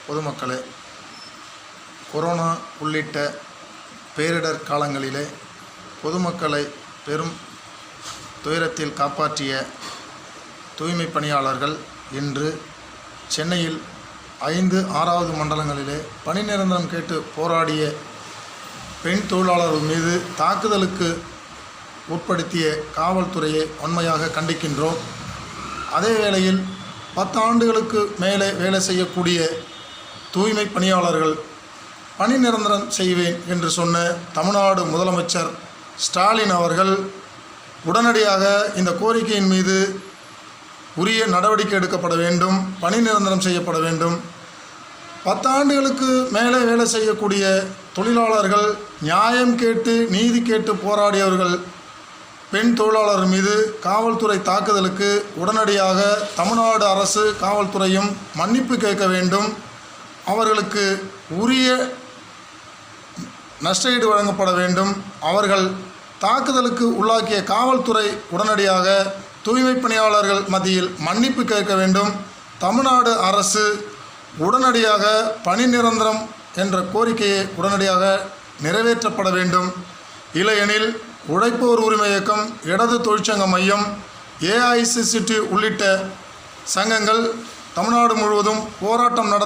பொதுமக்களே, corona உள்ளிட்ட பேரிடர் காலங்களிலே பொதுமக்களை பெரும் துயரத்தில் காப்பாற்றிய தூய்மை பணியாளர்கள் இன்று சென்னையில் 5-6வது மண்டலங்களிலே பணி நிரந்தரம் கேட்டு போராடிய பெண் தொழிலாளர்கள் மீது தாக்குதலுக்கு உட்படுத்திய காவல்துறையை வன்மையாக கண்டிக்கின்றோம். அதே வேளையில் 10 ஆண்டுகளுக்கு மேலே வேலை செய்யக்கூடிய தூய்மை பணியாளர்கள் பணி நிரந்தரம் செய்வேன் என்று சொன்ன தமிழ்நாடு முதலமைச்சர் ஸ்டாலின் அவர்கள் உடனடியாக இந்த கோரிக்கையின் மீது உரிய நடவடிக்கை எடுக்கப்பட வேண்டும், பணி நிரந்தரம் செய்யப்பட வேண்டும். 10 ஆண்டுகளுக்கு மேலே வேலை செய்யக்கூடிய தொழிலாளர்கள், நியாயம் கேட்டு நீதி கேட்டு போராடியவர்கள் பெண் தொழிலாளர் மீது காவல்துறை தாக்குதலுக்கு உடனடியாக தமிழ்நாடு அரசு காவல்துறையும் மன்னிப்பு கேட்க வேண்டும். அவர்களுக்கு உரிய நஷ்டஈடு வழங்கப்பட வேண்டும். அவர்கள் தாக்குதலுக்கு உள்ளாக்கிய காவல்துறை உடனடியாக தூய்மை பணியாளர்கள் மத்தியில் மன்னிப்பு கேட்க வேண்டும். தமிழ்நாடு அரசு உடனடியாக பணி நிரந்தரம் என்ற கோரிக்கையை உடனடியாக நிறைவேற்றப்பட வேண்டும். இல்லையெனில் உழைப்போர் உரிமை இயக்கம், இடது தொழிற்சங்க மையம், AICCT உள்ளிட்ட சங்கங்கள் தமிழ்நாடு முழுவதும் போராட்டம்